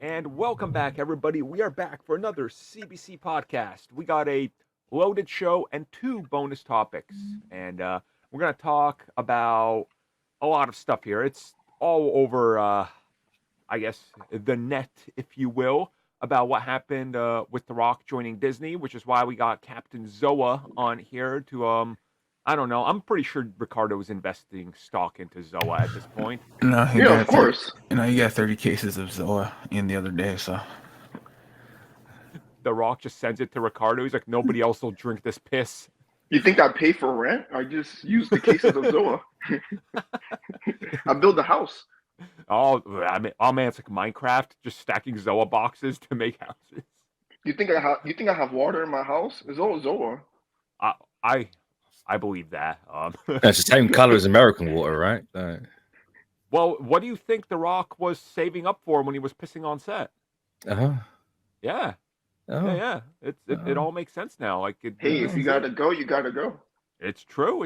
And welcome back, everybody. We are back for another CBC podcast. We got a loaded show and two bonus topics. And we're going to talk about a lot of stuff here. It's all over, I guess, the net, if you will, about what happened with The Rock joining Disney, which is why we got Captain Zoa on here to, I don't know. I'm pretty sure Ricardo is investing stock into Zoa at this point. No, Yeah, of course. He got 30 cases of Zoa in the other day, so. The Rock just sends it to Ricardo. He's like, nobody else will drink this piss. You think I pay for rent? I just use the cases of Zoa. I build a house. Oh, man, it's like Minecraft, just stacking Zoa boxes to make houses. You think I have water in my house? It's all Zoa. I believe that. That's the same color as American water, right? Well, what do you think The Rock was saving up for when he was pissing on set? Yeah. Oh. Yeah. It all makes sense now. Like, Hey, if you gotta go, you gotta go. It's true.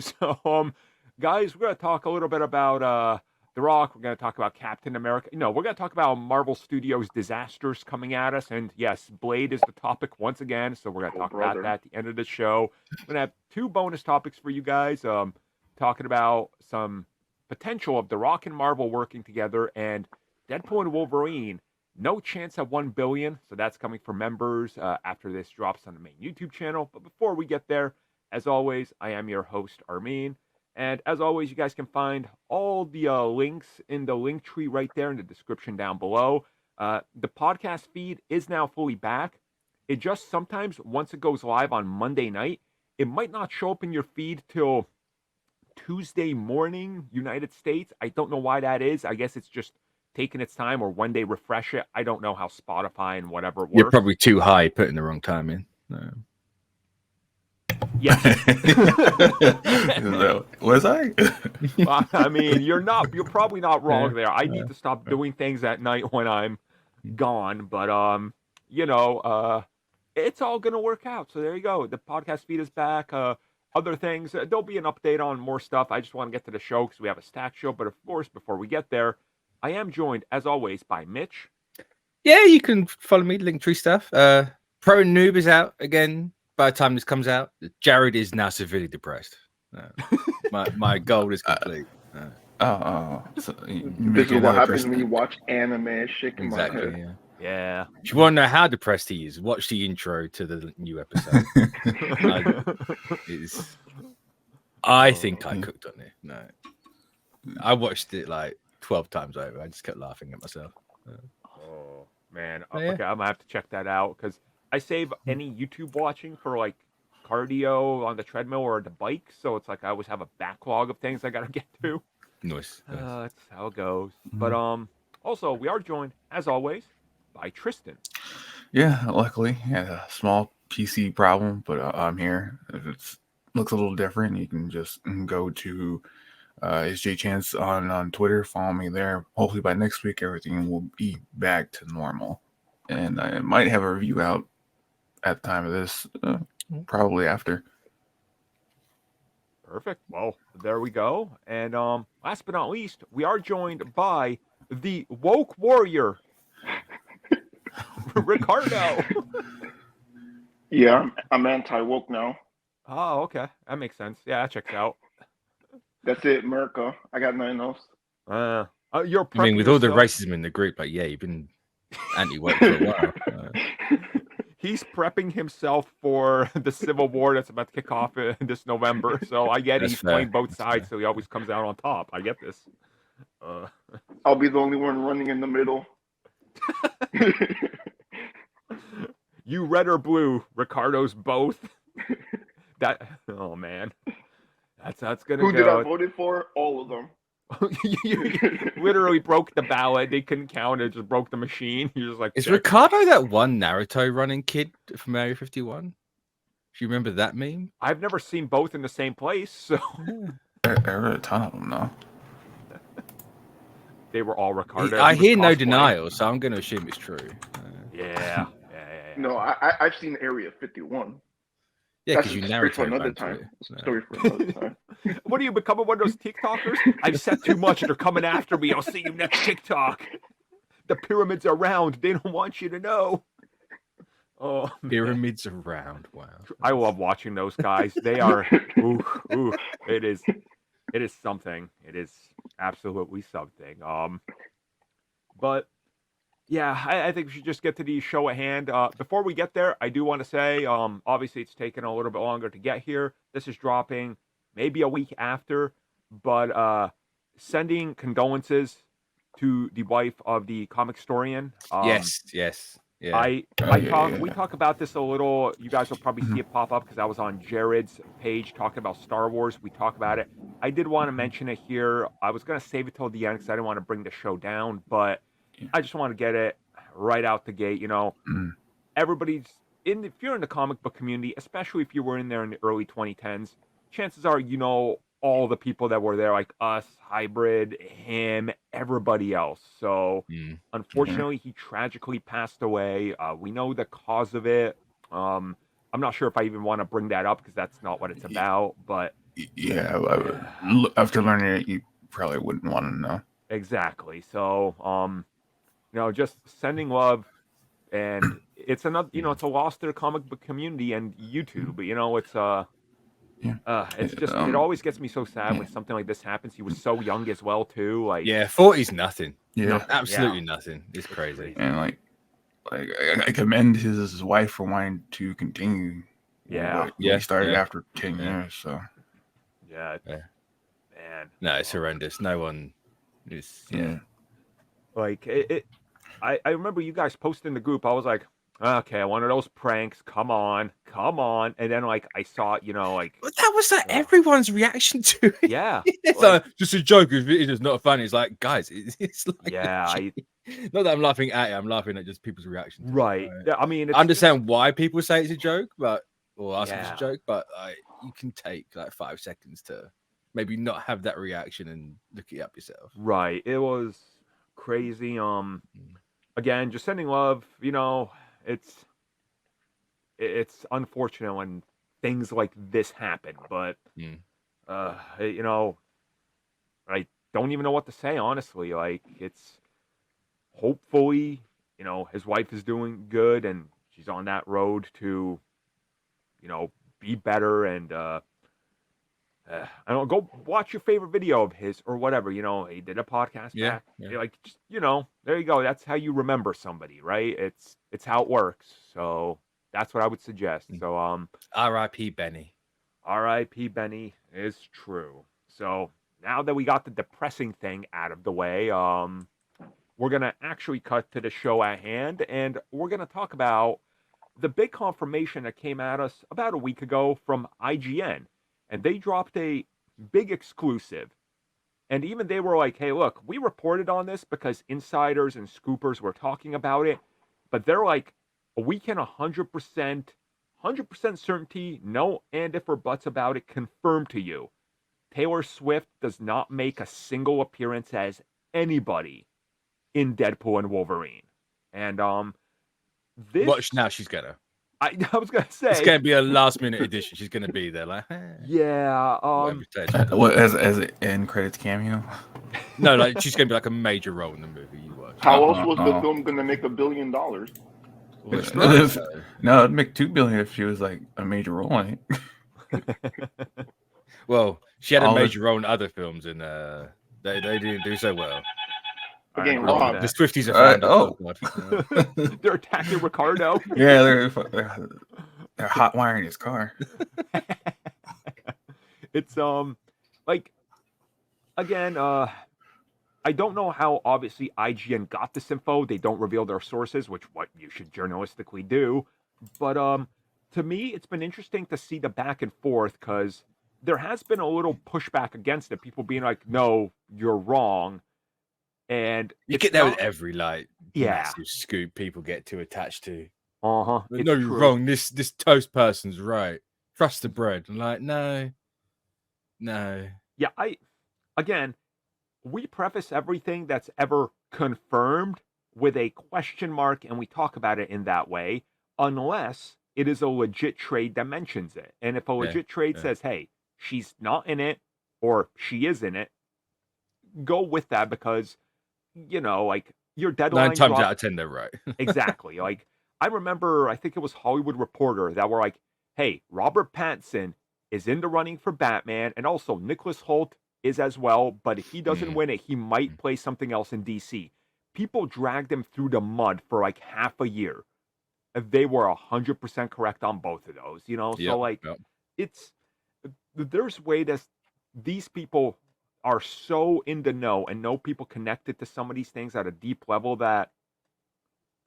So, guys, we're gonna talk a little bit about The Rock. We're gonna talk about Captain America. No, we're gonna talk about Marvel Studios' disasters coming at us, and yes, Blade is the topic once again. So we're gonna talk about that at the end of the show. We're gonna have two bonus topics for you guys. Talking about some potential of The Rock and Marvel working together, and Deadpool and Wolverine. No chance at 1 billion, so that's coming from members after this drops on the main YouTube channel. But before we get there, as always, I am your host, Armin. And as always, you guys can find all the links in the link tree right there in the description down below. The podcast feed is now fully back. It just sometimes, once it goes live on Monday night, it might not show up in your feed till Tuesday morning, United States. I don't know why that is. I guess it's just taking its time, or when they refresh it. I don't know how Spotify and whatever works. You're probably too high putting the wrong time in. Yes. Was I? Well, I mean, you're probably not wrong there. I need to stop doing things at night when I'm gone, but it's all gonna work out. So there you go. The podcast feed is back. Other things, there'll be an update on more stuff. I just want to get to the show because we have a stack show. But of course, before we get there, I am joined, as always, by Mitch. Yeah, you can follow me, Linktree stuff. Pro Noob is out again by the time this comes out. Jared is now severely depressed. My goal is complete. So this is what happens when you watch anime and shit in my head. Yeah. If you want to know how depressed he is, watch the intro to the new episode. I think I cooked on it. No. I watched it like 12 times over. I just kept laughing at myself. Oh, man. Okay, I'm going to have to check that out because I save any YouTube watching for like cardio on the treadmill or the bike. So it's like I always have a backlog of things I got to get to. Nice. That's how it goes. But also, we are joined, as always, by Tristan. Yeah, luckily. Had a small PC problem, but I'm here. If it looks a little different, you can just go to SJ Chance on Twitter. Follow me there. Hopefully by next week, everything will be back to normal. And I might have a review out at the time of this, probably after. Perfect. Well, there we go. And last but not least, we are joined by the woke warrior, Ricardo. Yeah, I'm anti-woke now. Oh, okay. That makes sense. Yeah, that checks out. That's it, America. I got nothing else. You're I mean, with all the racism in the group, like, yeah, you've been anti-woke for a while. He's prepping himself for the Civil War that's about to kick off this November. So I get he's playing both sides, so he always comes out on top. I get this. I'll be the only one running in the middle. You red or blue? Ricardo's both. Oh man, that's how it's gonna go. Who did I vote for? All of them. you literally broke the ballot. They couldn't count it. Just broke the machine. You're just like, is Ricardo that one Naruto running kid from Area 51? Do you remember that meme? I've never seen both in the same place. So There are a ton of them now. They were all Ricardo. I hear no denial, so I'm going to assume it's true. Yeah. No, I've seen Area 51. Yeah, because you narrate for another time. Story for another time. What are you becoming one of those TikTokers? I've said too much. They're coming after me. I'll see you next TikTok. The pyramids are round. They don't want you to know. Oh, man. Pyramids around. Wow. I love watching those guys. They are, ooh, ooh, it is something. It is absolutely something. But yeah, I think we should just get to the show at hand. Before we get there, I do want to say, obviously it's taken a little bit longer to get here. This is dropping maybe a week after, but sending condolences to the wife of the comic historian. Yes. Yeah. We talk about this a little. You guys will probably see it pop up because I was on Jared's page talking about Star Wars. We talk about it. I did want to mention it here. I was gonna save it till the end because I didn't want to bring the show down, but I just want to get it right out the gate. Everybody's if you're in the comic book community, especially if you were in there in the early 2010s, chances are all the people that were there, like us, Hybrid, him, everybody else. So unfortunately, he tragically passed away. We know the cause of it. I'm not sure if I even want to bring that up because that's not what it's about. But yeah, after learning it, you probably wouldn't want to know. Exactly. So, just sending love, and it's another, it's a loss to the comic book community and YouTube. But it's just it always gets me so sad when something like this happens. He was so young as well too. Like 40's nothing. Yeah, Absolutely nothing. It's crazy. And like I commend his wife for wanting to continue. Yeah, he started after 10 years. So man, no, it's horrendous. No one is. Like it. I remember you guys posting in the group. I was like, okay, one of those pranks. Come on. And then I saw it. But that was everyone's reaction to it. Yeah, it's like just a joke. It's not funny. It's like, guys, it's like not that I'm laughing at it. I'm laughing at just people's reaction. Right. I mean, I understand why people say it's a joke, or ask if it's a joke, but you can take 5 seconds to maybe not have that reaction and look it up yourself. Right. It was crazy. Again, just sending love. It's unfortunate when things like this happen, but I don't even know what to say, honestly. It's hopefully, his wife is doing good and she's on that road to, be better. And I don't go watch your favorite video of his or whatever. He did a podcast. Yeah. There you go. That's how you remember somebody, right? It's how it works. So that's what I would suggest. So R.I.P. Benny. R.I.P. Benny is true. So now that we got the depressing thing out of the way, we're gonna actually cut to the show at hand, and we're gonna talk about the big confirmation that came at us about a week ago from IGN. And they dropped a big exclusive. And even they were like, hey, look, we reported on this because insiders and scoopers were talking about it. But they're like, we can 100% certainty, no and if or buts about it, confirm to you. Taylor Swift does not make a single appearance as anybody in Deadpool and Wolverine. And this... Watch now, she's gonna. I was gonna say it's gonna be a last minute edition. She's gonna be there, like yeah. What as an end credits cameo? No, she's gonna be like a major role in the movie. You watch. How else was the film gonna make $1 billion? No, it'd make $2 billion if she was like a major role in it. Well, she had a major role in other films, and they didn't do so well. The Swifties are found. They're attacking Ricardo. Yeah, they're hot wiring his car. It's again, I don't know how obviously IGN got this info. They don't reveal their sources, which what you should journalistically do. But to me, it's been interesting to see the back and forth because there has been a little pushback against it. People being like, "No, you're wrong." And you get that with every massive scoop people get too attached to. No, you're wrong. This toast person's right. Trust the bread. I'm like, no. Yeah, we preface everything that's ever confirmed with a question mark, and we talk about it in that way, unless it is a legit trade that mentions it. And if a legit trade says, hey, she's not in it, or she is in it, go with that because, your 9 deadline times drop. out of 10, they're right. Exactly. Like, I remember, I think it was Hollywood Reporter that were like, hey, Robert Pattinson is in the running for Batman, and also Nicholas Hoult is as well, but if he doesn't win it, he might play something else in DC. People dragged him through the mud for like half a year. And they were 100% correct on both of those, you know? So, like, it's, there's way that these people are so in the know and know people connected to some of these things at a deep level that,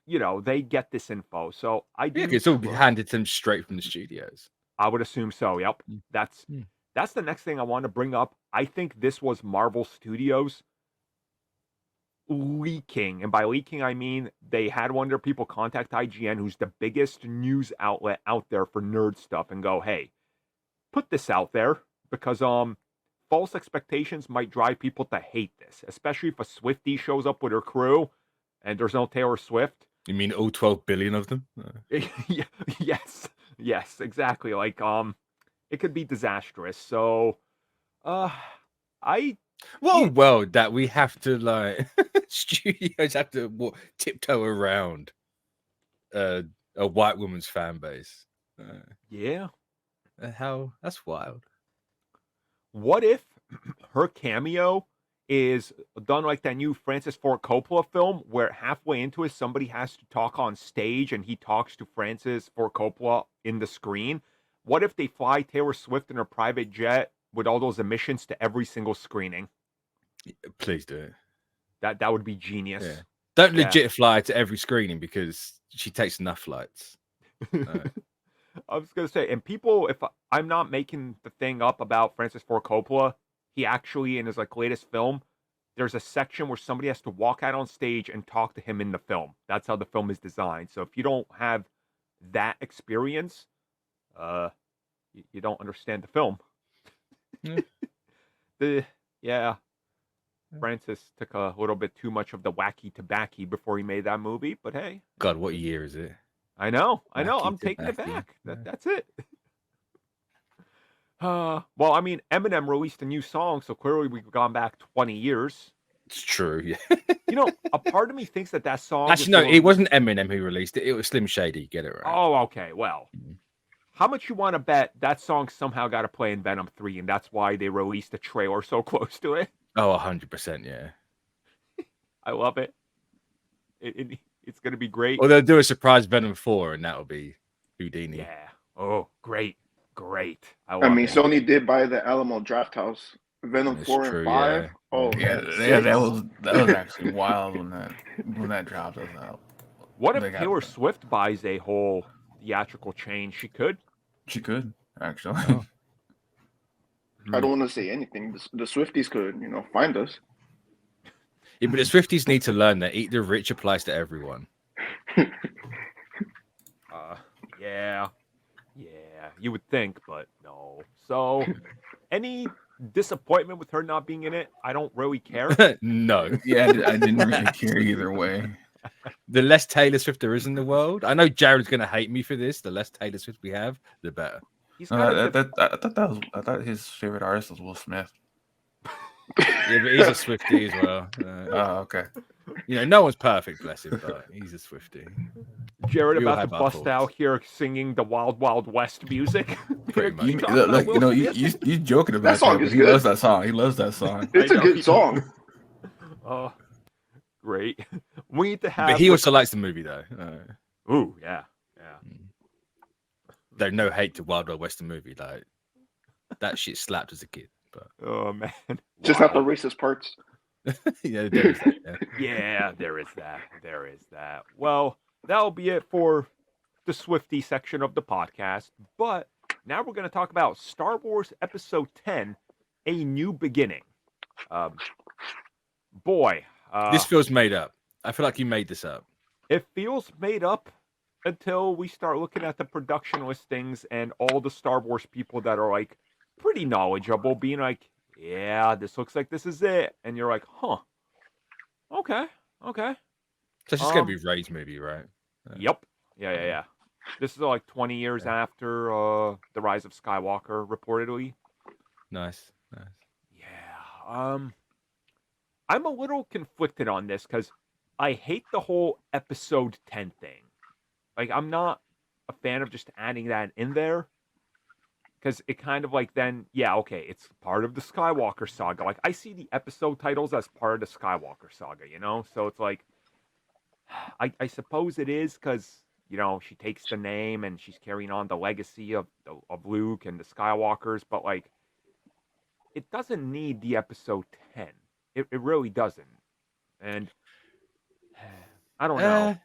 you know, they get this info. So I do. Yeah, it's all handed to them straight from the studios. I would assume so. Yep. Mm. That's the next thing I want to bring up. I think this was Marvel Studios leaking, and by leaking I mean they had one of their people contact IGN, who's the biggest news outlet out there for nerd stuff, and go, hey, put this out there because false expectations might drive people to hate this, especially if a Swiftie shows up with her crew and there's no Taylor Swift. You mean all 12 billion of them? Yes, exactly. Like, it could be disastrous. So, world that we have to, like, studios have to tiptoe around a white woman's fan base. Yeah. How that's wild. What if her cameo is done like that new Francis Ford Coppola film where halfway into it, somebody has to talk on stage and he talks to Francis Ford Coppola in the screen? What if they fly Taylor Swift in her private jet with all those emissions to every single screening? Please do it. That would be genius. Yeah. Don't legit fly to every screening because she takes enough flights. I was going to say, and people, if I'm not making the thing up about Francis Ford Coppola, he actually, in his like latest film, there's a section where somebody has to walk out on stage and talk to him in the film. That's how the film is designed. So if you don't have that experience, you don't understand the film. Francis took a little bit too much of the wacky tobacco before he made that movie, but hey. God, what year is it? I know. Wacky I'm taking it tobacco. back. That's it. Well, I mean, Eminem released a new song, so clearly we've gone back 20 years. It's true, yeah. You know, a part of me thinks that song... Actually, no, it wasn't Eminem who released it. It was Slim Shady. Get it right. Oh, okay. Well, how much you want to bet that song somehow got to play in Venom 3, and that's why they released a trailer so close to it? Oh, 100%, yeah. I love it. It's going to be great. Or they'll do a surprise Venom 4, and that'll be Houdini. Yeah. Oh, great. I mean, it. Sony did buy the Alamo Draft House. Venom That's 4 true, and 5. yeah. Oh, Yeah, that was actually wild when that dropped us out. What if Taylor Swift buys a whole theatrical chain? She could. She could, actually. Oh. I don't want to say anything. The Swifties could, find us. Yeah, but the Swifties need to learn that eat the rich applies to everyone. Yeah, you would think, but no. So, any disappointment with her not being in it? I don't really care. No. Yeah, I didn't really care either way. The less Taylor Swift there is in the world. I know Jared's going to hate me for this. The less Taylor Swift we have, the better. I thought his favorite artist was Will Smith. Yeah, but he's a Swiftie as well. Okay. No one's perfect, bless him, but he's a Swiftie. Jared about to bust out here singing the Wild Wild West music. Pretty much. You joking about that song that, is he good. loves that song. He loves that song. It's a good song. Oh, great. We need to have. But he also likes the movie, though. Ooh, yeah. There's no hate to Wild Wild West the movie. Like that shit slapped as a kid. But oh man, just not the racist parts. Yeah, there is that. Yeah, there is that. Well, that'll be it for the Swiftie section of the podcast. But now we're going to talk about Star Wars Episode 10, A New Beginning. This feels made up. I feel like you made this up. It feels made up until we start looking at the production listings and all the Star Wars people that are like pretty knowledgeable being like, yeah, this looks like this is it. And you're like, huh. Okay. So it's just going to be Rey's movie, right? Yep. Yeah. This is like 20 years after The Rise of Skywalker, reportedly. Nice. Yeah. I'm a little conflicted on this because I hate the whole episode 10 thing. Like, I'm not a fan of just adding that in there. Because it kind of like then, yeah, okay, it's part of the Skywalker saga. Like, I see the episode titles as part of the Skywalker saga, you know? So it's like, I suppose it is because, you know, she takes the name and she's carrying on the legacy of Luke and the Skywalkers. But, like, it doesn't need the episode 10. It really doesn't. And I don't know.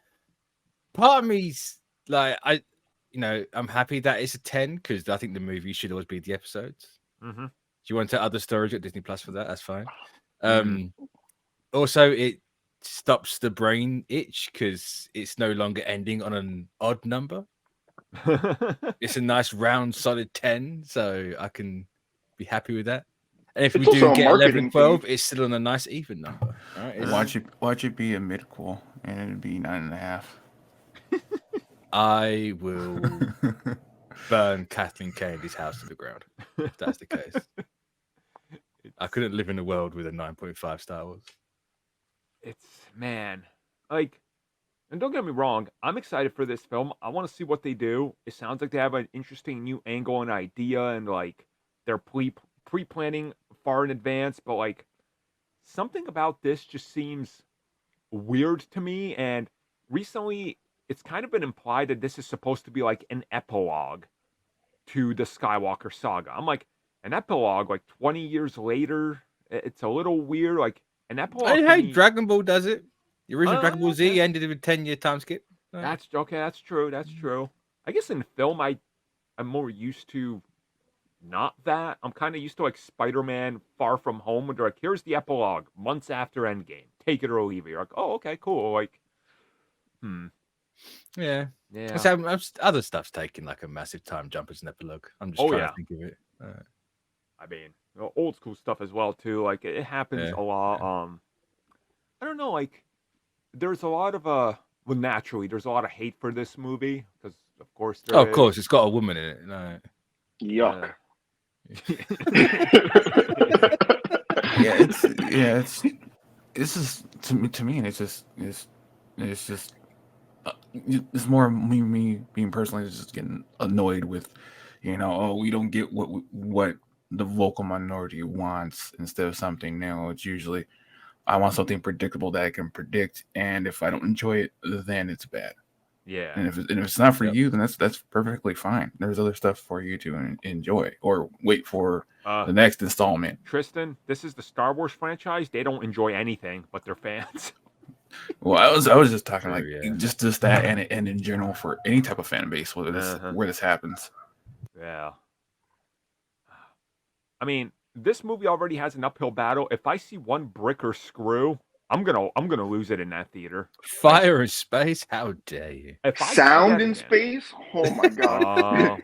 Part of me's like, I'm happy that it's a 10 because I think the movie should always be the episodes. Mm-hmm. Do you want to other storage at Disney Plus for that? That's fine. Mhm. Also, it stops the brain itch because it's no longer ending on an odd number. It's a nice round solid 10, so I can be happy with that. And if It's we do also a get 11 marketing and 12, thing. it's still on a nice even number. All right, it's- Watch it be a mid-quel, and it'd be 9.5. I will burn Kathleen Kennedy's house to the ground if that's the case. I couldn't live in a world with a 9.5 Star Wars. It's, man, like, and don't get me wrong, I'm excited for this film. I want to see what they do. It sounds like they have an interesting new angle and idea, and like they're pre-planning far in advance. But like, something about this just seems weird to me. And recently, it's kind of been implied that this is supposed to be like an epilogue to the Skywalker saga. I'm like, an epilogue, like 20 years later. It's a little weird. Like, an epilogue. Hey, Dragon Ball does it. The original Dragon Ball Z okay. ended with a 10-year time skip. That's okay. That's true. That's true. I guess in film, I'm more used to not that. I'm kind of used to like Spider-Man: Far From Home, where they're like, here's the epilogue, months after Endgame. Take it or leave it. You're like, oh, okay, cool. Like, Yeah. yeah. So other stuff's taking like a massive time jump as an epilogue. I'm just trying to think of it. I mean, old school stuff as well too. Like, it happens a lot. Yeah. I don't know. Like, there's a lot of well, naturally, there's a lot of hate for this movie because, of course, there of course, it's got a woman in it. No. Yuck. It's just to me it's just it's more me being personally just getting annoyed with, we don't get what the vocal minority wants instead of something new. It's usually I want something predictable that I can predict, and if I don't enjoy it, then it's bad. Yeah. And if it's not for you, then that's perfectly fine. There's other stuff for you to enjoy, or wait for the next installment. Tristan, this is the Star Wars franchise. They don't enjoy anything, but they're fans. Well, I was just talking just that, and in general for any type of fan base, where this happens. Yeah. I mean, this movie already has an uphill battle. If I see one brick or screw, I'm gonna lose it in that theater. Fire in space? How dare you? If I Sound in space? Oh my god.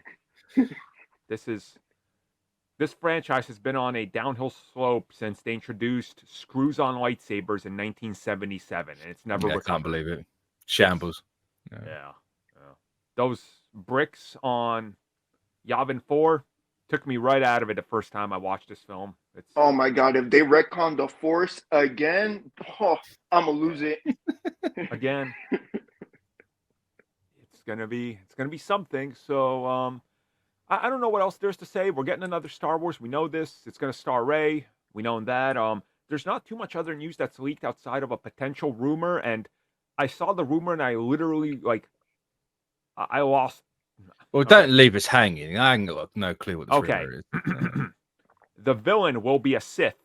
This franchise has been on a downhill slope since they introduced screws on lightsabers in 1977, and it's never recovered. I can't believe it. Shambles. Yeah. Those bricks on Yavin 4 took me right out of it the first time I watched this film. Oh my god, if they retcon the Force again, I'm gonna lose it. Again. It's gonna be something. So I don't know what else there's to say. We're getting another Star Wars. We know this. It's gonna star Rey. We know that. There's not too much other news that's leaked outside of a potential rumor, and I saw the rumor and I literally I lost. Well, don't leave us hanging. I ain't got no clue what the rumor is. The villain will be a Sith.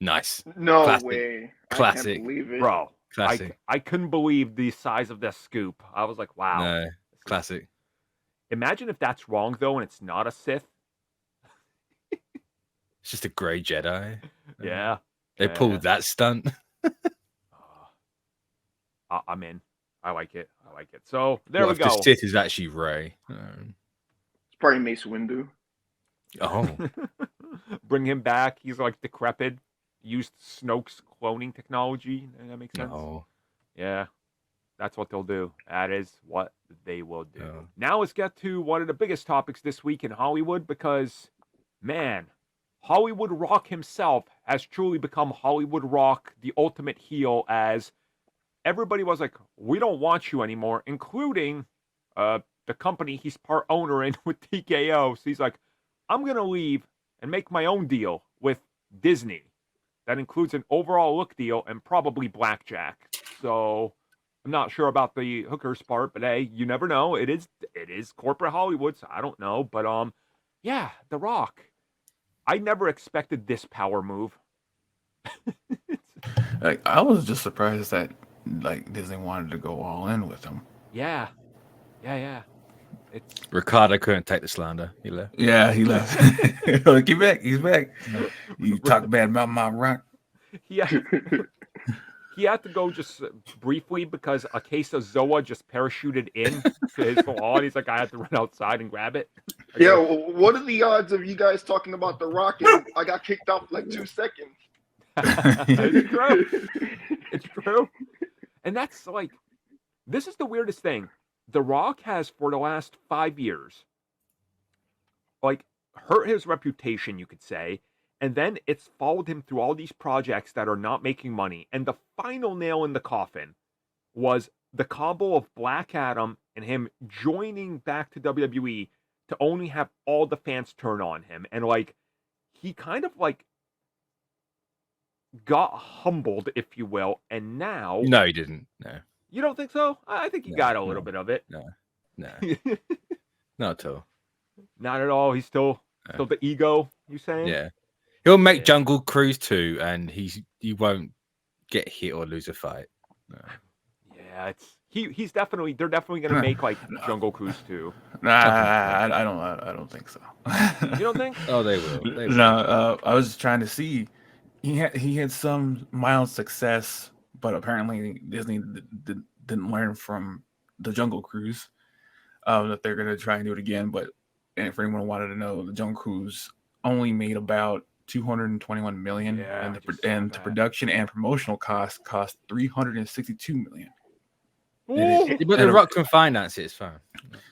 Nice. No Classic. way. Classic. I can't believe it. Bro. Classic. I couldn't believe the size of this scoop. I was like, wow. No. Classic. Imagine if that's wrong though and it's not a Sith. It's just a grey Jedi. Yeah. They pulled that stunt. I'm in. I like it. So there we go. The Sith is actually Rey. It's probably Mace Windu. Oh. Bring him back. He's like decrepit. Used Snoke's cloning technology. That makes sense. No. Yeah. That's what they'll do. That is what they will do. Oh. Now let's get to one of the biggest topics this week in Hollywood because, man, Hollywood Rock himself has truly become Hollywood Rock, the ultimate heel, as everybody was like, we don't want you anymore, including the company he's part owner in with TKO. So he's like, I'm going to leave and make my own deal with Disney. That includes an overall look deal and probably blackjack. So I'm not sure about the hookers part, but hey, you never know. It is corporate Hollywood, so I don't know. But yeah, The Rock. I never expected this power move. Like, I was just surprised that like Disney wanted to go all in with him. Yeah. It's Ricardo couldn't take the slander. He left. Yeah, he left. Like, he's back. He's back. You talk bad about my Rock. he had to go just briefly because a case of Zoa just parachuted in to his salon. He's like, I had to run outside and grab it. Yeah, what are the odds of you guys talking about The Rock and I got kicked off like 2 seconds? It's true. It's true. And that's like, this is the weirdest thing. The Rock has, for the last 5 years, like, hurt his reputation, you could say. And then it's followed him through all these projects that are not making money. And the final nail in the coffin was the combo of Black Adam and him joining back to WWE to only have all the fans turn on him. And, like, he kind of, like, got humbled, if you will. And now... No, he didn't. No. You don't think so? I think he got a little bit of it. No. Not at all. Not at all. He's still the ego, you saying? Yeah. He'll make Jungle Cruise 2 and he won't get hit or lose a fight. No. Yeah, he's definitely, they're definitely gonna make like Jungle Cruise 2. Nah, I don't think so. You don't think? Oh, they will. No, I was just trying to see. He had some mild success, but apparently Disney didn't learn from the Jungle Cruise. That they're gonna try and do it again. But and for anyone who wanted to know, the Jungle Cruise only made about $221 million, Yeah, and the production and promotional cost $362 million. But The Rock can finance it. It's fine.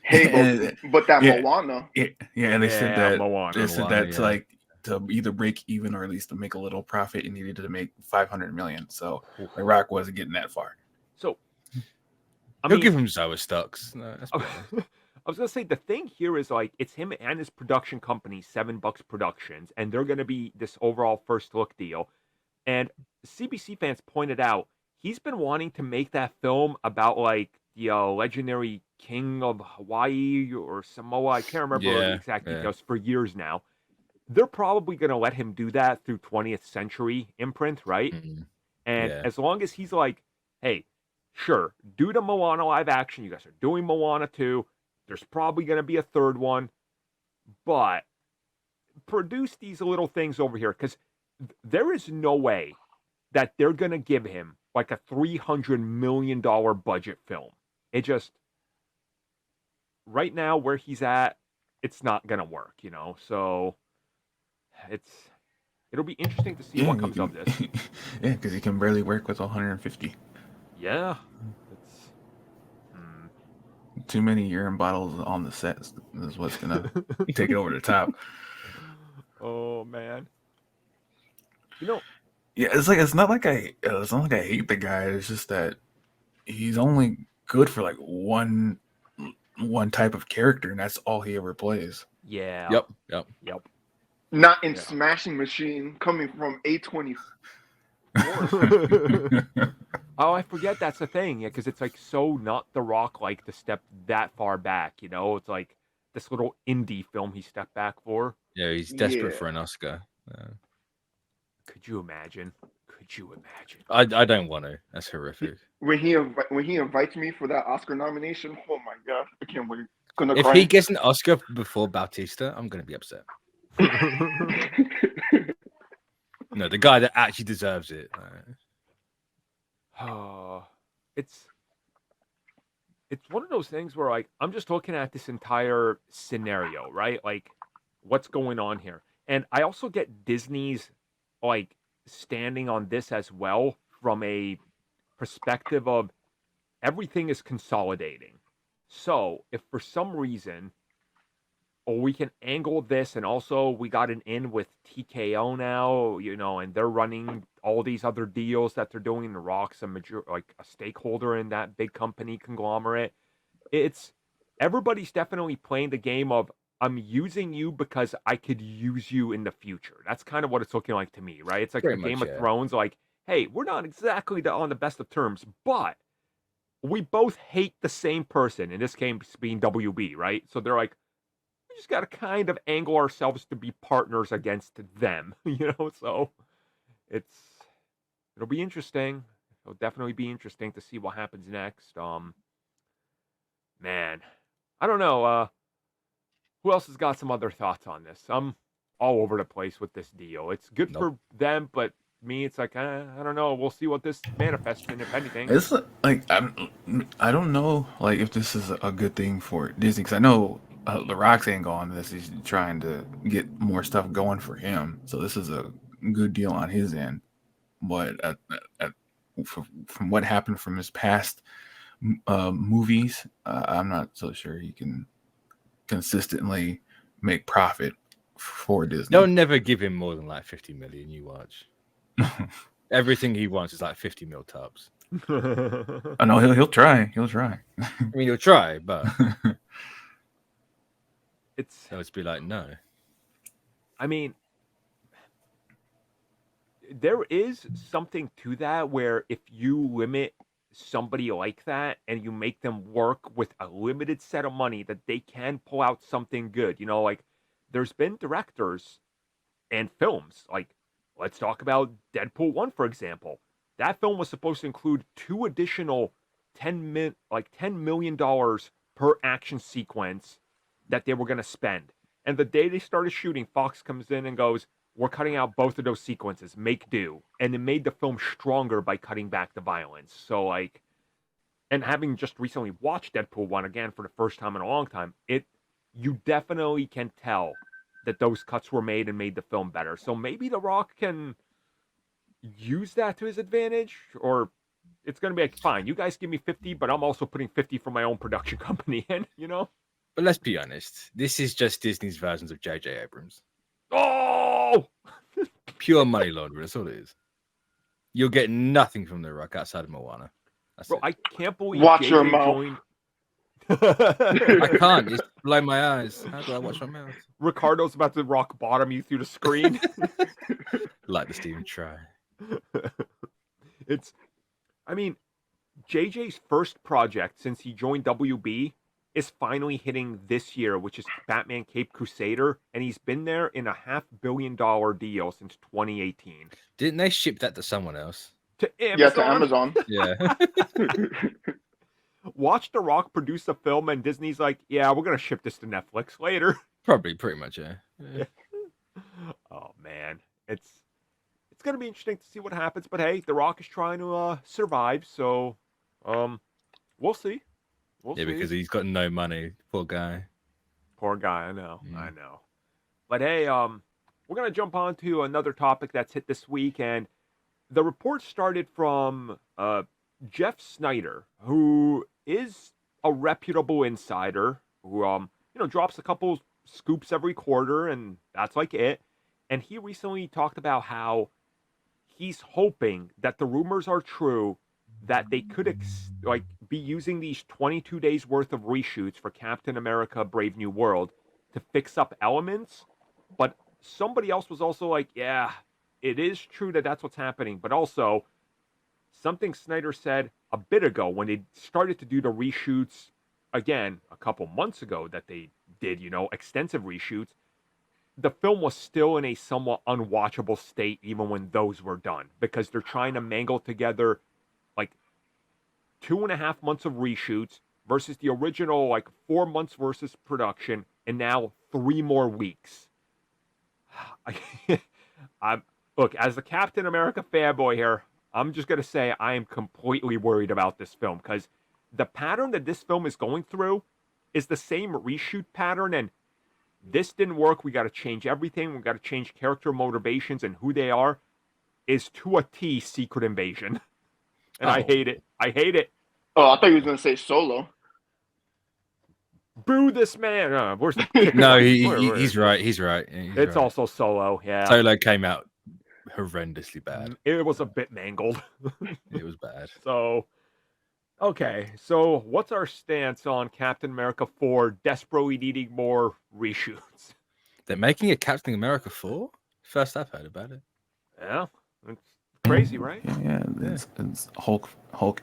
Hey, but that Moana. Yeah, and they said that Moana. they said that to like to either break even or at least to make a little profit, it needed to make $500 million. So The Rock wasn't getting that far. So He'll give him Zoa stocks. No, that's I was gonna say the thing here is like it's him and his production company, $7 Productions, and they're gonna be this overall first look deal. And CBC fans pointed out he's been wanting to make that film about like the legendary king of Hawaii or Samoa. I can't remember the exact details for years now. They're probably gonna let him do that through 20th Century imprint, right? Mm-hmm. And as long as he's like, hey, sure, do the Moana live action. You guys are doing Moana 2. There's probably going to be a third one, but produce these little things over here because there is no way that they're going to give him like a $300 million budget film. It just, right now where he's at, it's not going to work, you know? So it'll be interesting to see what comes of this. Yeah, because he can barely work with 150. Yeah. Too many urine bottles on the sets is what's gonna take it over the top. Oh man, you know, yeah, it's not like I hate the guy. It's just that he's only good for like one type of character, and that's all he ever plays. Yeah. Yep. Not in Smashing Machine, coming from A24. Oh, I forget that's the thing. Yeah, because it's like so not The Rock like to step that far back, you know? It's like this little indie film he stepped back for. Yeah, he's desperate for an Oscar. Could you imagine? I don't want to. That's horrific. When he invites me for that Oscar nomination, oh my god, I can't wait. If he gets an Oscar before Bautista, I'm gonna be upset. No, the guy that actually deserves it. Oh, it's one of those things where like I'm just looking at this entire scenario, right? Like what's going on here. And I also get Disney's like standing on this as well from a perspective of everything is consolidating. So if for some reason or we can angle this, and also we got an in with TKO now, you know, and they're running all these other deals that they're doing. The Rock's a stakeholder in that big company conglomerate. It's everybody's definitely playing the game of I'm using you because I could use you in the future. That's kind of what it's looking like to me, right? It's like Pretty a much, Game of yeah. Thrones, like, hey, we're not exactly on the best of terms, but we both hate the same person. In this case, being WB, right? So they're like, we just got to kind of angle ourselves to be partners against them, you know? So it'll be interesting. It'll definitely be interesting to see what happens next. Man, I don't know. Who else has got some other thoughts on this? I'm all over the place with this deal. It's good Nope. for them, but me, it's like, I don't know. We'll see what this manifests in, if anything. It's like I don't know like if this is a good thing for Disney, because I know The Rock's angle on this. He's trying to get more stuff going for him, so this is a good deal on his end. But from what happened from his past movies, I'm not so sure he can consistently make profit for Disney. They'll never give him more than like 50 million. You watch. Everything he wants is like 50 mil tops. I know he'll try. He'll try. I mean, he'll try, but They'll just be like, no. I mean, there is something to that where if you limit somebody like that and you make them work with a limited set of money, that they can pull out something good. You know, like there's been directors and films, like let's talk about Deadpool 1, for example. That film was supposed to include 2 additional $10 million per action sequence that they were going to spend. And the day they started shooting, Fox comes in and goes, we're cutting out both of those sequences, make do. And it made the film stronger by cutting back the violence. So, like, and having just recently watched Deadpool 1 again for the first time in a long time, you definitely can tell that those cuts were made and made the film better. So maybe The Rock can use that to his advantage, or it's going to be like, fine, you guys give me 50, but I'm also putting 50 from my own production company in, you know? But let's be honest. This is just Disney's versions of J.J. Abrams. Oh! Pure money laundering. That's all it is. You'll get nothing from The Rock outside of Moana. That's Bro, it. I can't believe Watch JJ your mouth. joined. I can't. It's below my eyes. How do I watch my mouth? Ricardo's about to rock bottom you through the screen. Like the Steven try. I mean, JJ's first project since he joined WB is finally hitting this year, which is Batman Cape Crusader, and he's been there in a $500 million deal since 2018. Didn't they ship that to someone else? To Amazon. Yeah, to Amazon. Yeah. Watch The Rock produce a film, and Disney's like, yeah, we're going to ship this to Netflix later. Probably, pretty much, yeah. Oh, man. It's going to be interesting to see what happens, but hey, The Rock is trying to survive, so we'll see. We'll see. Because he's got no money. Poor guy. Poor guy, I know. But hey, we're going to jump on to another topic that's hit this week, and the report started from Jeff Snyder, who is a reputable insider who drops a couple scoops every quarter, and that's like it. And he recently talked about how he's hoping that the rumors are true, that they could be using these 22 days worth of reshoots for Captain America Brave New World to fix up elements. But somebody else was also like, yeah, it is true that that's what's happening, but also something Snyder said a bit ago when they started to do the reshoots again a couple months ago, that they did, extensive reshoots. The film was still in a somewhat unwatchable state even when those were done, because they're trying to mangle together like 2.5 months of reshoots versus the original 4 months versus production, and now 3 more weeks. Look, as the Captain America fanboy here, I'm just going to say I am completely worried about this film, because the pattern that this film is going through is the same reshoot pattern, and this didn't work, we got to change everything, we got to change character motivations and who they are, is to a T Secret Invasion. And I hate it. I hate it. Oh, I thought you was going to say Solo. boo this man. Where's the kicker? No, Where he's is right. it? He's right. He's It's right. also Solo. Yeah, Solo came out horrendously bad. It was a bit mangled. It was bad. So, okay. So, what's our stance on Captain America 4 desperately needing more reshoots? They're making a Captain America 4? First I've heard about it. Yeah, it's crazy, right? Yeah, it's Hulk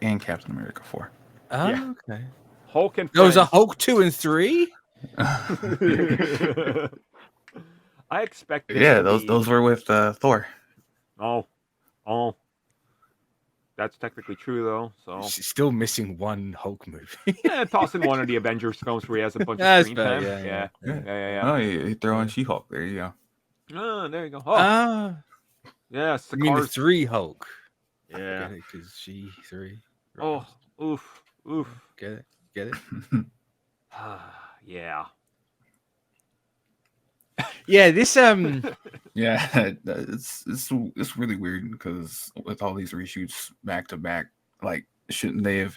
and Captain America 4. Oh, Yeah. okay. Hulk and There was a friends. Hulk 2 and 3? I expect this Yeah, to those be... those were with Thor. Oh. That's technically true, though. So, She's still missing one Hulk movie. toss in one of the Avengers films where he has a bunch That's of screen fair, time. yeah. Yeah. Oh, you throw in She-Hulk. There you go. Oh, there you go. Oh, Ah, yeah, I mean the Sakaar's... 3 Hulk. Yeah. Get it? Because she 3. Oh, oof. Get it? Yeah. Yeah, this Yeah, it's really weird because with all these reshoots back to back, like shouldn't they have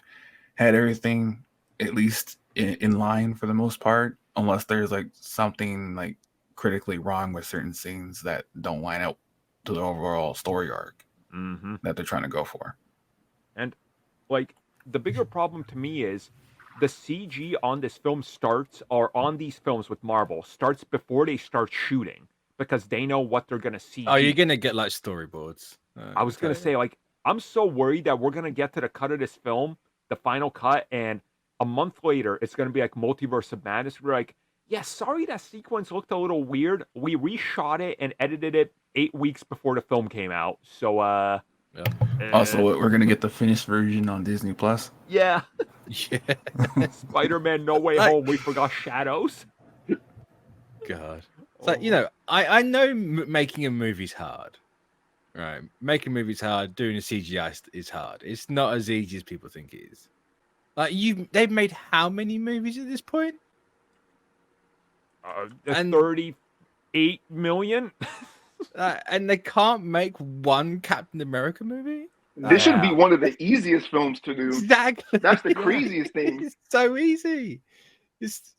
had everything at least in line for the most part, unless there's like something like critically wrong with certain scenes that don't line up to the overall story arc Mm-hmm. that they're trying to go for. And, like, the bigger problem to me is the CG on this film on these films with Marvel starts before they start shooting because they know what they're going to see. Oh, you're going to get like storyboards. I was going to say, like, I'm so worried that we're going to get to the cut of this film, the final cut, and a month later, it's going to be like Multiverse of Madness. We're like, yeah, sorry that sequence looked a little weird. We reshot it and edited it 8 weeks before the film came out. So, Also, we're gonna get the finished version on Disney Plus. yeah. Yeah. Spider-Man No Way Home, we forgot Shadows. God. It's like, you know, I know making a movie's hard. Right. Making movies hard, doing a CGI is hard. It's not as easy as people think it is. Like they've made how many movies at this point? And 38 million? And they can't make one Captain America movie? This should be one of the easiest films to do. Exactly. That's the craziest thing. It's so easy. It's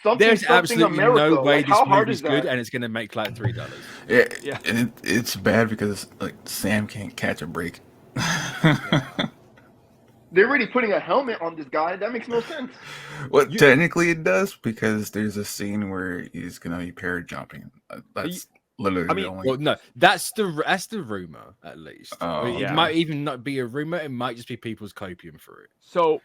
Something, there's something absolutely America. no way Like, this how hard movie's is that? good and it's gonna make like $3. Yeah. And it's bad because like Sam can't catch a break. They're already putting a helmet on this guy. That makes no sense. Well, technically it does because there's a scene where he's gonna be parajumping. That's literally the only. Well, no, that's the rumor at least. Oh, It might even not be a rumor. It might just be people's copium for it. So,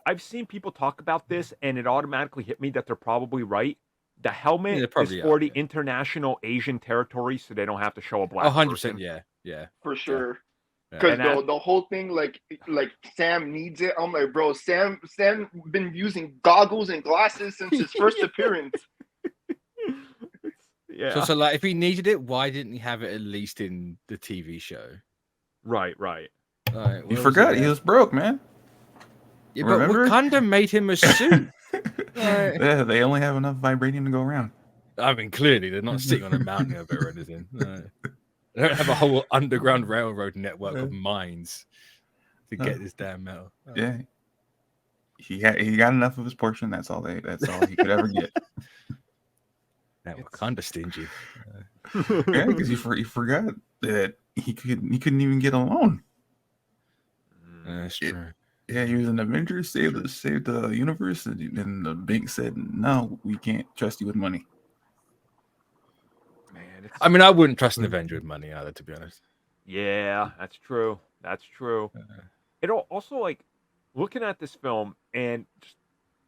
I've seen people talk about this, and it automatically hit me that they're probably right. The helmet is for the international Asian territory, so they don't have to show a black 100%, person. yeah. For sure. Yeah. Because the whole thing, like Sam needs it. I'm like, bro, Sam been using goggles and glasses since his first appearance. Yeah. So like, if he needed it, why didn't he have it at least in the TV show? Right. Like, You forgot he was broke, man. Yeah, but Remember? Wakanda made him a suit. Yeah, they only have enough vibranium to go around. I mean, clearly they're not sitting on a mountain of it or anything. No. They don't have a whole underground railroad network of mines to get this damn metal. Yeah, he got enough of his portion. That's all he could ever get. Now Wakanda stingy. Yeah, because you forgot that he couldn't even get a loan. That's true. Yeah, he was an Avenger, saved the universe, and the bank said, "No, we can't trust you with money." Man, I mean, I wouldn't trust an Avenger with money either, to be honest. Yeah, that's true. It also, like, looking at this film and just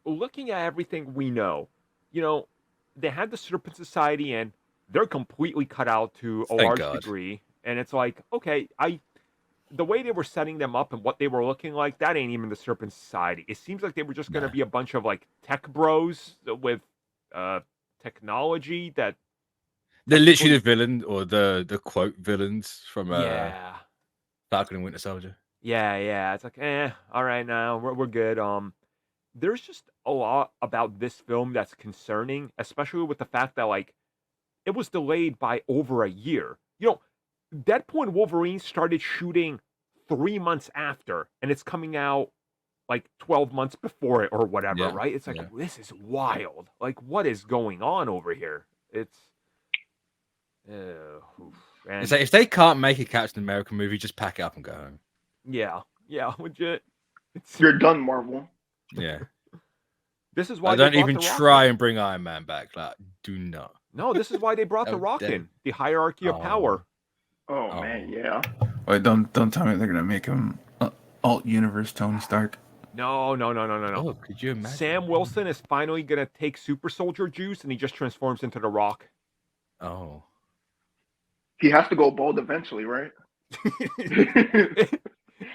looking at everything we know, you know, they had the Serpent Society and they're completely cut out to a large degree. And it's like, okay, the way they were setting them up and what they were looking like, that ain't even the Serpent Society. It seems like they were just going to be a bunch of like tech bros with technology that. They're literally the villain or the quote villains from yeah. Falcon and Winter Soldier. Yeah. It's like, all right, now we're good. There's just a lot about this film that's concerning, especially with the fact that like it was delayed by over a year. You know, Deadpool and Wolverine started shooting 3 months after, and it's coming out like 12 months before it or whatever, Yeah, right? It's like, yeah. this is wild. Like, what is going on over here? It's oof. And It's like if they can't make a Captain America movie, just pack it up and go home. yeah, legit. It's, You're done, Marvel. Yeah. this is why Like, they don't brought even The Rock try in. and bring Iron Man back. Like, do not. No, this is why they brought The Oh, Rock damn. in. The hierarchy of Oh. power. Oh man, yeah. Wait, don't tell me they're gonna make him alt universe Tony Stark. No. Oh, could you imagine? Sam Wilson is finally gonna take super soldier juice and he just transforms into The Rock. Oh. He has to go bald eventually, right?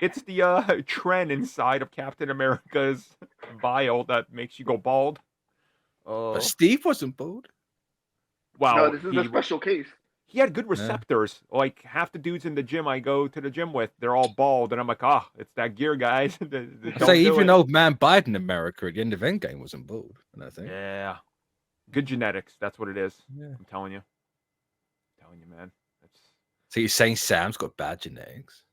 It's the trend inside of Captain America's vial that makes you go bald. But Steve wasn't bald. Wow, No, this is a special case. he had good receptors. Like half the dudes in the gym I go to the gym with, they're all bald, and I'm like, it's that gear, guys. So even old man Biden America at the end of Endgame wasn't bald, I think. Yeah, good genetics. That's what it is. Yeah. I'm telling you, man. So you're saying Sam's got bad genetics?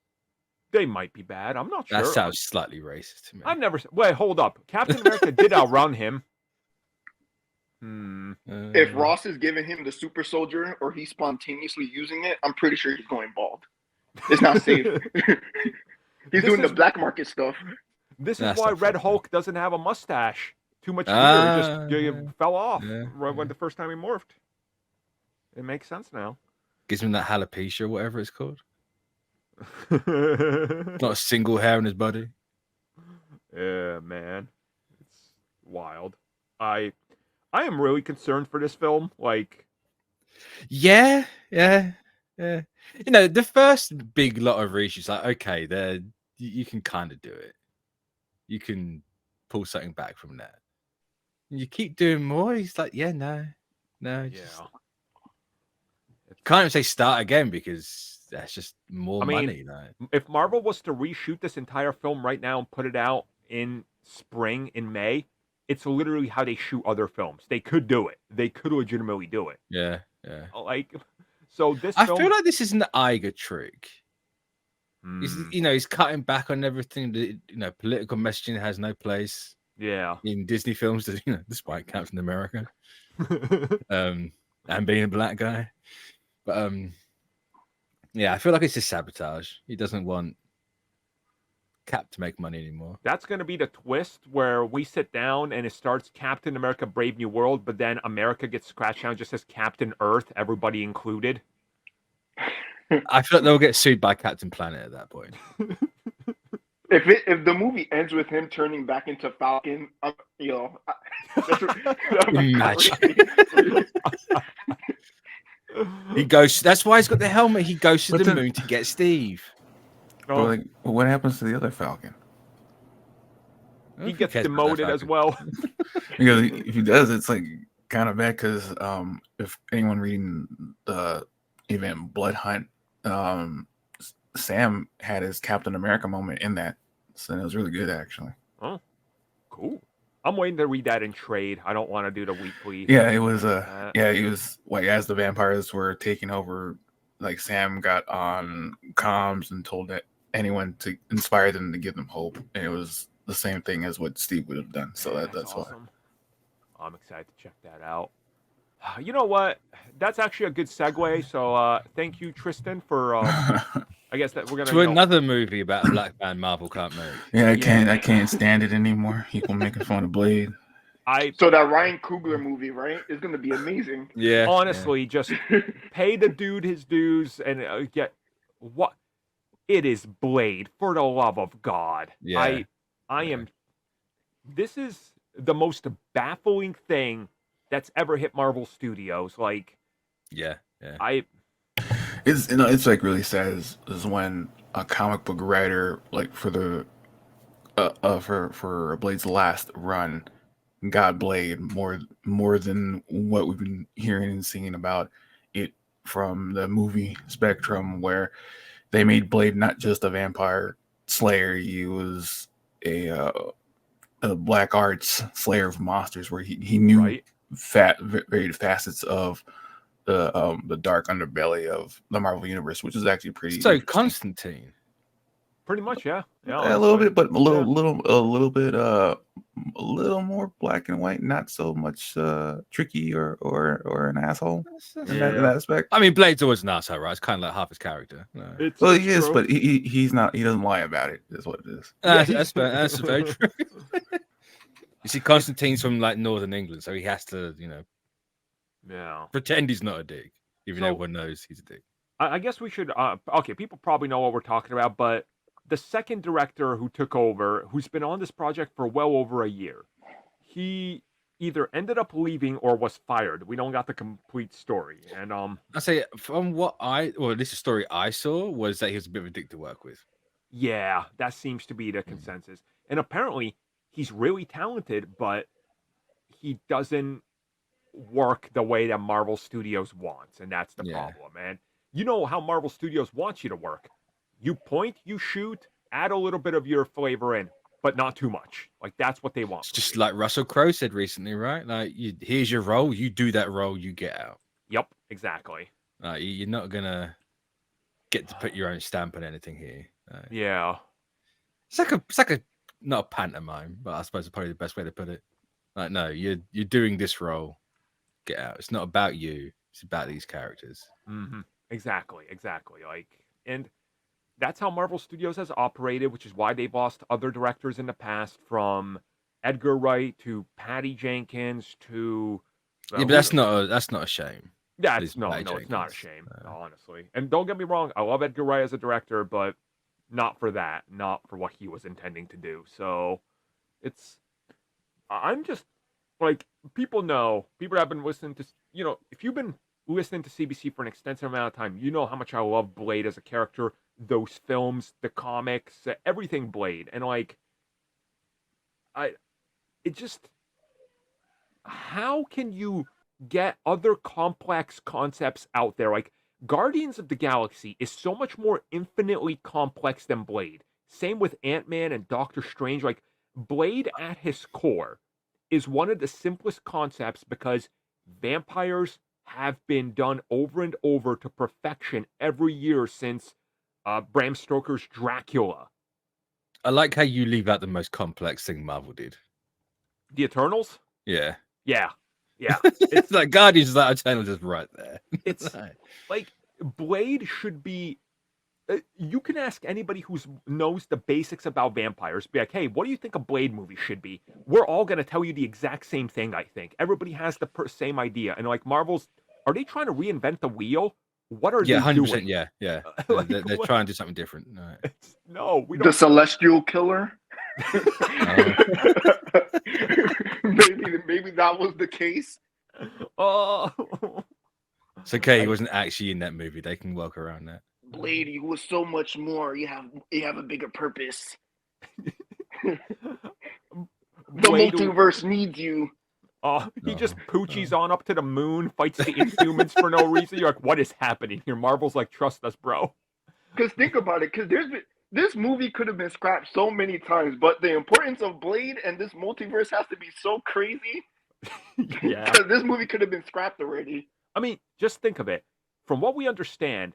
They might be bad. I'm not sure. That sounds slightly racist to me. I've never. Wait, hold up. Captain America did outrun him. If Ross is giving him the super soldier or he's spontaneously using it, I'm pretty sure he's going bald. It's not safe. He's doing the black market stuff. This is why Red Hulk doesn't have a mustache. Too much fear. Just fell off when the first time he morphed. It makes sense now. Gives him that alopecia, whatever it's called. Not a single hair on his body. Yeah, man. It's wild. I am really concerned for this film. Like, yeah. You know, the first big lot of reshoots, like, okay, you can kind of do it. You can pull something back from that. You keep doing more. He's like, no. Just... Can't even say start again because that's just more money. If Marvel was to reshoot this entire film right now and put it out in spring, in May, it's literally how they shoot other films. They could do it. They could legitimately do it. Yeah. Like, so this I film... feel like this is an Iger trick. He's cutting back on everything. Political messaging has no place. Yeah. In Disney films, despite Captain America, and being a black guy, but I feel like it's just sabotage. He doesn't want Cap to make money anymore. That's going to be the twist where we sit down and it starts Captain America Brave New World, but then America gets scratched down just as Captain Earth, everybody included. I feel like they'll get sued by Captain Planet at that point. If the movie ends with him turning back into Falcon, imagine. He goes. That's why he's got the helmet. He goes to the moon to get Steve. But what happens to the other Falcon? He gets demoted as well. Because if he does, it's like kind of bad. Because if anyone reading the event Blood Hunt, Sam had his Captain America moment in that, so it was really good actually. Oh, cool. I'm waiting to read that in trade. I don't want to do the weekly. Yeah, it was he was like, as the vampires were taking over, like Sam got on comms and told that anyone to inspire them to give them hope, and it was the same thing as what Steve would have done. So that's awesome. Why I'm excited to check that out. You know what? That's actually a good segue. So thank you, Tristan, for I guess that we're gonna to another movie about a black man Marvel can't make. Yeah, I can't stand it anymore. People making fun of Blade. So that Ryan Coogler movie, right, is gonna be amazing. Yeah. Honestly, just pay the dude his dues and get what it is. Blade, for the love of God. Yeah. I am. This is the most baffling thing that's ever hit Marvel Studios. Like, It's like really sad is when a comic book writer, like for the for Blade's last run, got Blade more than what we've been hearing and seeing about it from the movie spectrum, where they made Blade not just a vampire slayer, he was a black arts slayer of monsters, where he knew varied facets of the dark underbelly of the Marvel universe, which is actually pretty. So Constantine, Pretty much, yeah. A little Honestly. bit, but Yeah. a little more black and white, not so much tricky or an asshole in that Yeah. aspect. I mean, Blade's always an asshole, right? It's kind of like half his character. No. Well, It's he is, true. but he's not. He doesn't lie about it. Is what it is. Yeah, That's very true. You see, Constantine's from like Northern England, so he has to, Yeah. pretend he's not a dick, even though So- everyone knows he's a dick. I guess we should. Okay, people probably know what we're talking about, but the second director who took over, who's been on this project for well over a year, he either ended up leaving or was fired. We don't got the complete story, and I say from what this story I saw was that he was a bit of a dick to work with. yeah, that seems to be the consensus. And apparently, he's really talented, but he doesn't work the way that Marvel Studios wants, and that's the Yeah. problem. And you know how Marvel Studios wants you to work. You point, you shoot, add a little bit of your flavor in, but not too much. Like that's what they want. It's from just you. like Russell Crowe said recently, right? Like, here's your role, you do that role, you get out. Yep, exactly. You're not gonna get to put your own stamp on anything here. Yeah. It's like a not a pantomime, but I suppose it's probably the best way to put it. Like, no, you're doing this role, get out. It's not about you. It's about these characters. Mm-hmm. Exactly. Like, and that's how Marvel Studios has operated, which is why they've lost other directors in the past, from Edgar Wright to Patty Jenkins to. Yeah, but that's not a shame. Yeah, Please, no, Patty it's not a Jenkins. shame, honestly. And don't get me wrong, I love Edgar Wright as a director, but not for that, not for what he was intending to do. So I'm just like, people that have been listening to, if you've been listening to CBC for an extensive amount of time, you know how much I love Blade as a character, those films, the comics, everything Blade. And like, how can you get other complex concepts out there? Like, Guardians of the Galaxy is so much more infinitely complex than Blade. Same with Ant-Man and Doctor Strange. Like, Blade at his core is one of the simplest concepts because vampires have been done over and over to perfection every year since Bram Stoker's Dracula. I like how you leave out the most complex thing Marvel did. The Eternals? Yeah. Yeah. It's like Guardians is like Eternals is right there. It's like, Blade should be. You can ask anybody who knows the basics about vampires. Be like, hey, what do you think a Blade movie should be? We're all gonna tell you the exact same thing. I think everybody has the same idea. And like, Marvel's, are they trying to reinvent the wheel? What are they 100%, doing? yeah. Like, they're trying to do something different. No. No, we The don't. Celestial Killer. maybe that was the case. Oh, It's okay. He wasn't actually in that movie. They can work around that. Blade, you was so much more. You have a bigger purpose. The Blade- multiverse needs you. He just poochies on up to the moon, fights the Inhumans for no reason. You're like, what is happening here? Marvel's like, trust us, bro. Because think about it. Because this movie could have been scrapped so many times, but the importance of Blade and this multiverse has to be so crazy. Yeah. Because this movie could have been scrapped already. I mean, just think of it. From what we understand,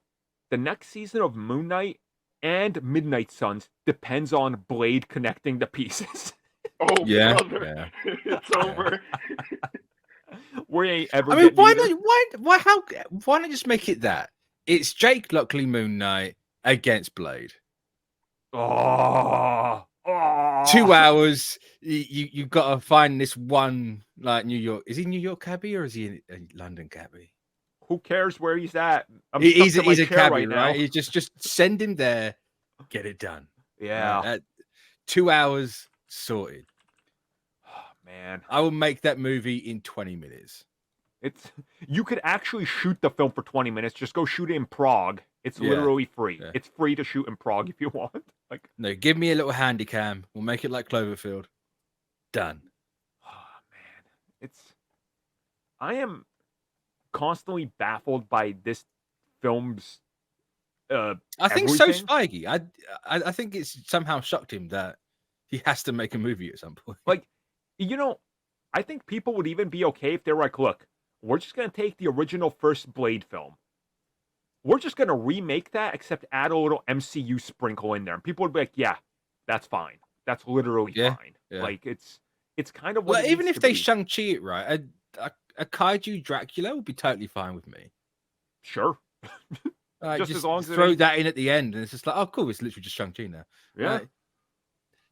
the next season of Moon Knight and Midnight Suns depends on Blade connecting the pieces. Oh, Yeah, brother. It's over. We ain't ever. I mean, getting why either. not? Why not just make it that? It's Jake Lockley Moon Knight against Blade. Oh. 2 hours. You've got to find this one, like, New York. Is he New York cabbie or is he a London cabbie? Who cares where he's at? I'm He's stuck to my a chair cabbie, now. right? You just send him there, get it done. Yeah. 2 hours sorted. Oh, man, I will make that movie in 20 minutes. you could actually shoot the film for 20 minutes. Just go shoot it in Prague. It's Yeah. literally free. Yeah. It's free to shoot in Prague if you want. Like, No, give me a little handy cam. We'll make it like Cloverfield. Done. oh man, I am constantly baffled by this film's I think so's everything. Feige. I think it's somehow shocked him that he has to make a movie at some point. Like, I think people would even be okay if they were like, look, we're just going to take the original first Blade film. we're just gonna remake that, except add a little MCU sprinkle in there, and people would be like, "Yeah, that's fine. That's literally Yeah, fine." yeah. Like it's kind of what Well, it even needs if to they be. Shang-Chi it right, a kaiju Dracula would be totally fine with me. Sure, Just just as long as it throw ain't. that in at the end, and it's just like, oh, cool, it's literally just Shang-Chi now. Yeah.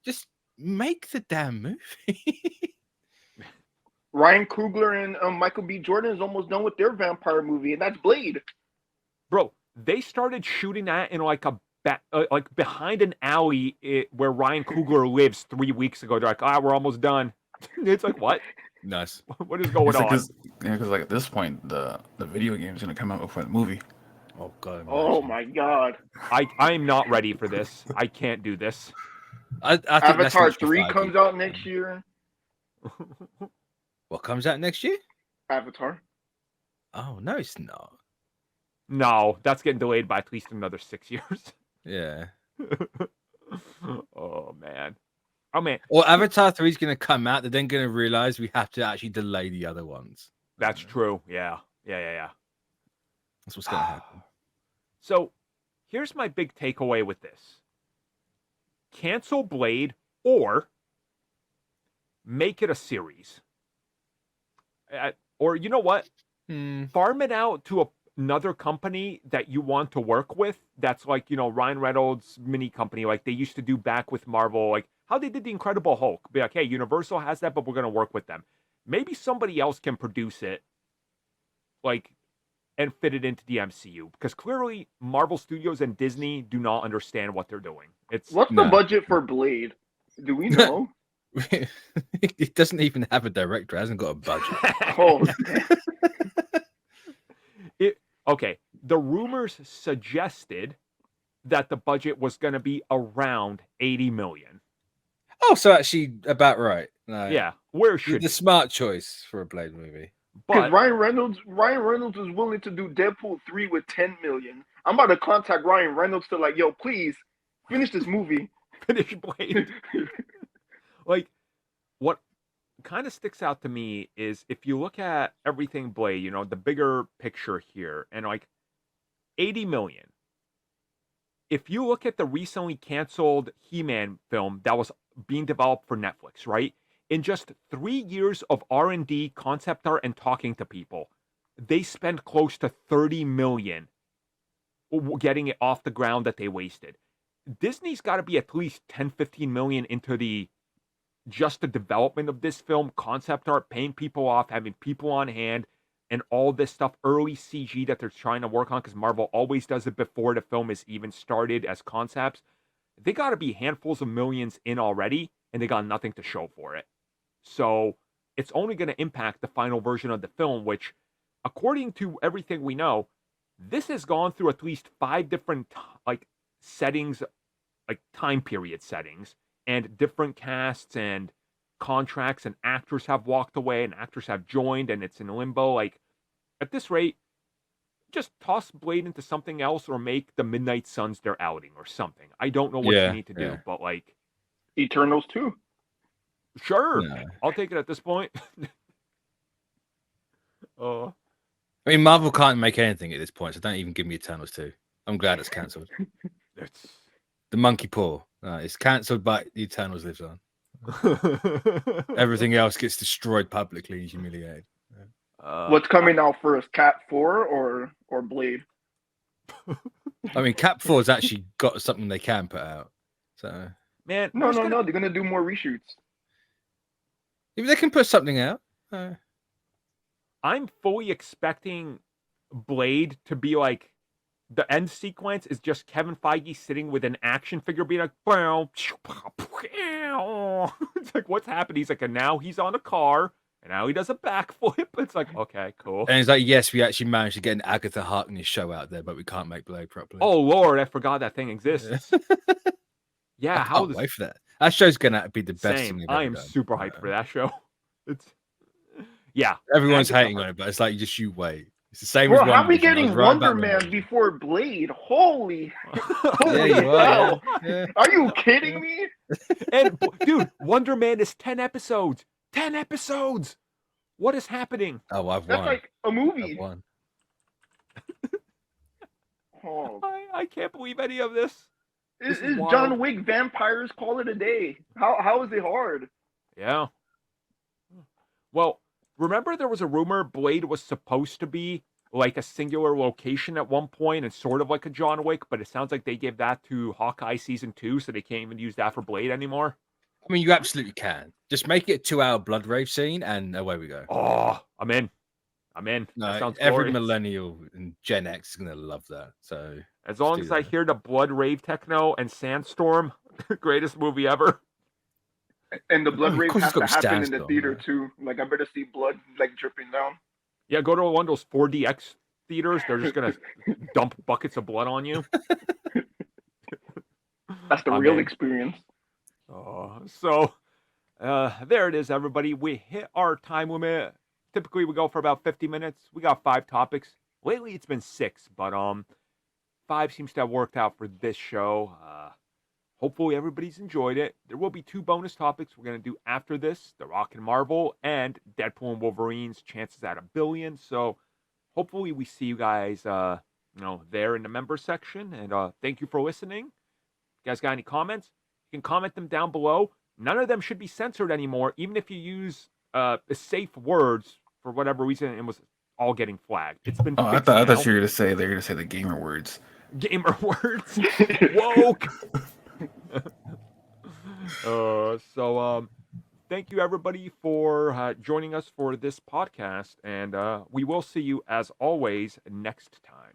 Just make the damn movie. Ryan Coogler and Michael B. Jordan is almost done with their vampire movie, and that's Blade. Bro, they started shooting that in like like behind an alley where Ryan Coogler lives 3 weeks ago. They're like, we're almost done. It's like, what? Nice. What is going on? Because like at this point, the video game is gonna come out before the movie. Oh god. Oh imagine. my god. I'm not ready for this. I can't do this. I think that's Avatar literally 3 5 comes people. out next year. What comes out next year? Avatar. Oh no, it's not. No, that's getting delayed by at least another 6 years. Yeah. Oh man. Oh man, Or Avatar 3 is going to come out. They're then going to realize we have to actually delay the other ones. that's true. Yeah. That's what's going to happen. So, here's my big takeaway with this. Cancel Blade or make it a series. Or you know what? Farm it out to another company that you want to work with. That's like, Ryan Reynolds' mini company, like they used to do back with Marvel, like how they did the Incredible Hulk. Be like, hey, Universal has that, but we're going to work with them. Maybe somebody else can produce it, like, and fit it into the MCU. Because clearly, Marvel Studios and Disney do not understand what they're doing. What's the budget for Blade? Do we know? It doesn't even have a director. It hasn't got a budget. Oh, okay. The rumors suggested that the budget was going to be around $80 million. Oh, so actually about right. Yeah, where should the smart choice for a Blade movie? because Ryan Reynolds was willing to do Deadpool 3 with $10 million. I'm about to contact Ryan Reynolds to like, yo, please finish this movie. Finish Blade. Like, what kind of sticks out to me is if you look at everything Blade, the bigger picture here, and like 80 million. If you look at the recently canceled He-Man film that was being developed for Netflix, right? In just 3 years of R&D, concept art, and talking to people, they spent close to 30 million getting it off the ground that they wasted. Disney's got to be at least 10, 15 million into just the development of this film, concept art, paying people off, having people on hand, and all this stuff, early CG that they're trying to work on, because Marvel always does it before the film is even started as concepts. They got to be handfuls of millions in already, and they got nothing to show for it. So it's only going to impact the final version of the film, which, according to everything we know, this has gone through at least 5 different settings, like time period settings, and different casts and contracts, and actors have walked away and actors have joined, and it's in limbo. Like, at this rate, just toss Blade into something else or make the Midnight Suns their outing or something. I don't know what you need to do, but like Eternals 2. Sure. No. I'll take it at this point. I mean, Marvel can't make anything at this point, so don't even give me Eternals 2. I'm glad it's cancelled. It's the monkey paw. It's cancelled, but the Eternals lives on. Everything else gets destroyed publicly and humiliated. What's coming out first, Cat 4 or Blade? I mean, Cap 4's actually got something they can put out. So man, no, they're gonna do more reshoots. If they can put something out. I'm fully expecting Blade to be like the end sequence is just Kevin Feige sitting with an action figure being like, it's like, what's happened? He's like, and now he's on a car, and now he does a backflip. It's like, okay, cool. And it's like, yes, we actually managed to get an Agatha Harkness show out there, but we can't make Blade properly. Oh, Lord, I forgot that thing exists. Yeah, I can't wait for that. That show's gonna be the best thing. I am super hyped for that show. It's everyone's hating on it, but it's like just you wait. It's the same. Bro, as how are we getting Wonder Man before Blade? Holy hell! Yeah. Are you kidding me? And dude, Wonder Man is 10 episodes. 10 episodes. What is happening? Oh, I've won. That's like a movie. I've won. Oh, I can't believe any of this. This is it's wild. John Wick vampires. Call it a day. How is it hard? Yeah. Well, remember there was a rumor Blade was supposed to be like a singular location at one point and sort of like a John Wick, but it sounds like they gave that to Hawkeye season 2, so they can't even use that for Blade anymore. I mean, you absolutely can. Just make it a 2-hour blood rave scene, and away we go. Oh, I'm in. That No, sounds every glorious. millennial and Gen X is gonna love that. So As long do as I that. hear the blood rave techno and Sandstorm, greatest movie ever. And the blood Of rave course has it's to got happen in the Sandstorm, theater yeah. too. Like I better see blood like dripping down. Yeah, go to one of those 4DX theaters. They're just gonna dump buckets of blood on you. That's the I'm real in. experience. So there it is, everybody. We hit our time limit. Typically, we go for about 50 minutes. We got 5 topics. Lately, it's been 6, but 5 seems to have worked out for this show. Hopefully, everybody's enjoyed it. There will be 2 bonus topics we're going to do after this: The Rock and Marvel, and Deadpool and Wolverine's chances at $1 billion. So hopefully, we see you guys, there in the member section. And thank you for listening. You guys got any comments? You can comment them down below. None of them should be censored anymore, even if you use safe words for whatever reason. It was all getting flagged. It's been Oh, I fixed thought now. you were gonna say they're gonna say the gamer words. Gamer words. Woke. Thank you everybody for joining us for this podcast, and we will see you as always next time.